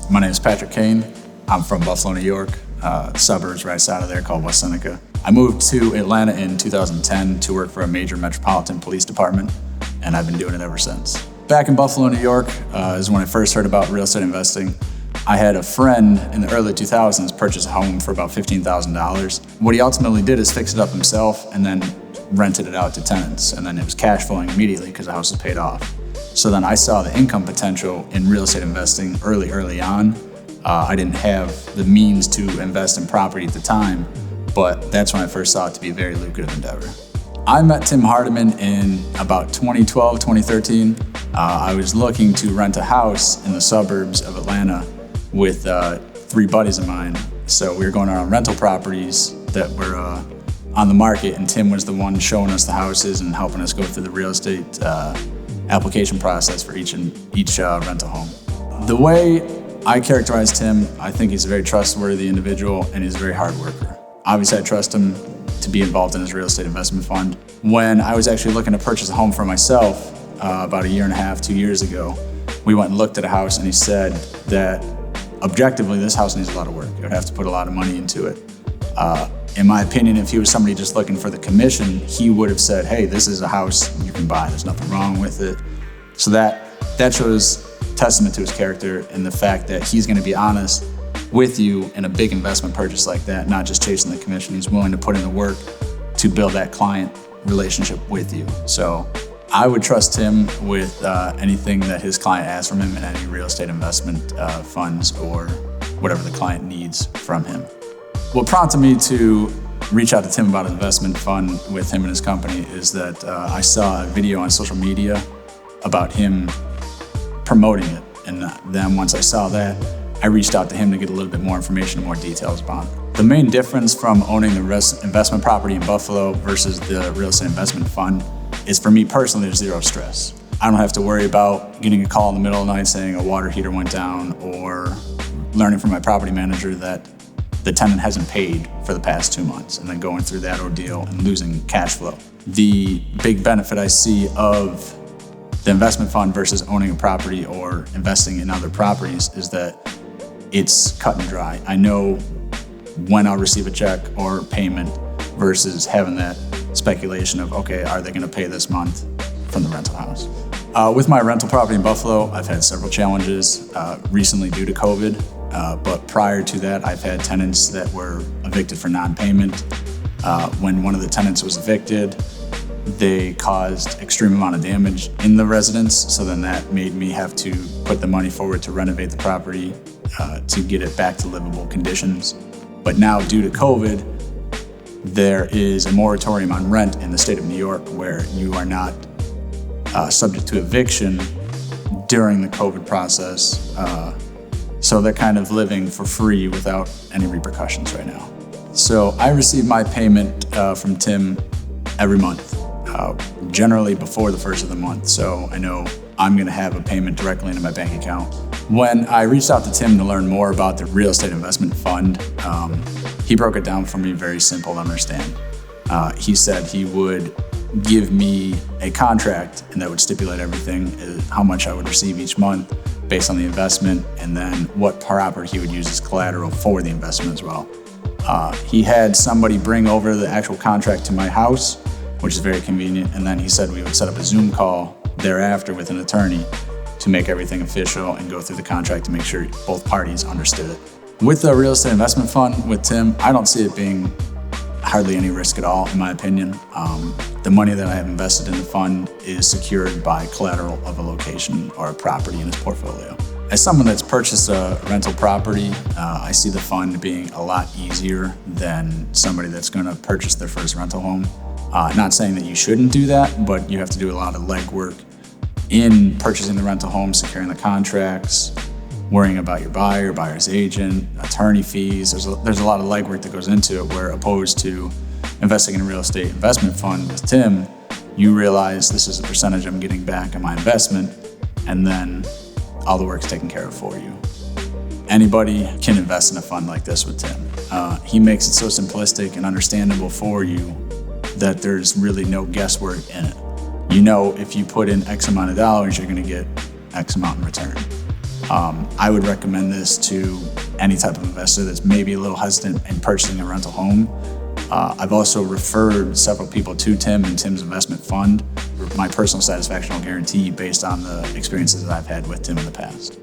My name is Patrick Kane. I'm from Buffalo, New York, suburbs right outside of there called West Seneca. I moved to Atlanta in 2010 to work for a major metropolitan police department, and I've been doing it ever since. Back in Buffalo, New York is when I first heard about real estate investing. I had a friend in the early 2000s purchase a home for about $15,000. What he ultimately did is fix it up himself and then rented it out to tenants. And then it was cash flowing immediately because the house was paid off. So then I saw the income potential in real estate investing early on. I didn't have the means to invest in property at the time, but that's when I first saw it to be a very lucrative endeavor. I met Tim Hardeman in about 2012, 2013. I was looking to rent a house in the suburbs of Atlanta with three buddies of mine. So we were going around rental properties that were on the market, and Tim was the one showing us the houses and helping us go through the real estate application process for each rental home. The way I characterized him, I think he's a very trustworthy individual and he's a very hard worker. Obviously, I trust him to be involved in his real estate investment fund. When I was actually looking to purchase a home for myself about 1.5 years, 2 years ago, we went and looked at a house and he said that objectively, this house needs a lot of work. You would have to put a lot of money into it. In my opinion, if he was somebody just looking for the commission, he would have said, hey, this is a house you can buy. There's nothing wrong with it. So that shows testament to his character and the fact that he's going to be honest with you in a big investment purchase like that, not just chasing the commission. He's willing to put in the work to build that client relationship with you. So I would trust him with anything that his client asks from him in any real estate investment funds or whatever the client needs from him. What prompted me to reach out to Tim about an investment fund with him and his company is that I saw a video on social media about him promoting it. And then once I saw that, I reached out to him to get a little bit more information and more details about it. The main difference from owning the investment property in Buffalo versus the real estate investment fund is, for me personally, there's zero stress. I don't have to worry about getting a call in the middle of the night saying a water heater went down, or learning from my property manager that the tenant hasn't paid for the past 2 months, and then going through that ordeal and losing cash flow. The big benefit I see of the investment fund versus owning a property or investing in other properties is that it's cut and dry. I know when I'll receive a check or payment versus having that speculation of, okay, are they going to pay this month from the rental house? With my rental property in Buffalo, I've had several challenges recently due to COVID, but prior to that, I've had tenants that were evicted for non-payment. When one of the tenants was evicted, they caused extreme amount of damage in the residence, so then that made me have to put the money forward to renovate the property to get it back to livable conditions. But now, due to COVID, there is a moratorium on rent in the state of New York where you are not subject to eviction during the COVID process. So they're kind of living for free without any repercussions right now. So I receive my payment from Tim every month, generally before the first of the month. So I know I'm gonna have a payment directly into my bank account. When I reached out to Tim to learn more about the real estate investment fund, he broke it down for me very simple to understand. He said he would give me a contract and that would stipulate everything, how much I would receive each month based on the investment, and then what property he would use as collateral for the investment as well. He had somebody bring over the actual contract to my house, which is very convenient, and then he said we would set up a Zoom call thereafter with an attorney to make everything official and go through the contract to make sure both parties understood it. With the real estate investment fund with Tim, I don't see it being hardly any risk at all, in my opinion. The money that I have invested in the fund is secured by collateral of a location or a property in his portfolio. As someone that's purchased a rental property, I see the fund being a lot easier than somebody that's gonna purchase their first rental home. Not saying that you shouldn't do that, but you have to do a lot of legwork in purchasing the rental home, securing the contracts, worrying about your buyer, buyer's agent, attorney fees. There's a lot of legwork that goes into it, where opposed to investing in a real estate investment fund with Tim, you realize this is a percentage I'm getting back on my investment, and then all the work's taken care of for you. Anybody can invest in a fund like this with Tim. He makes it so simplistic and understandable for you that there's really no guesswork in it. You know, if you put in X amount of dollars, you're gonna get X amount in return. I would recommend this to any type of investor that's maybe a little hesitant in purchasing a rental home. I've also referred several people to Tim and Tim's investment fund. My personal satisfaction will guarantee based on the experiences that I've had with Tim in the past.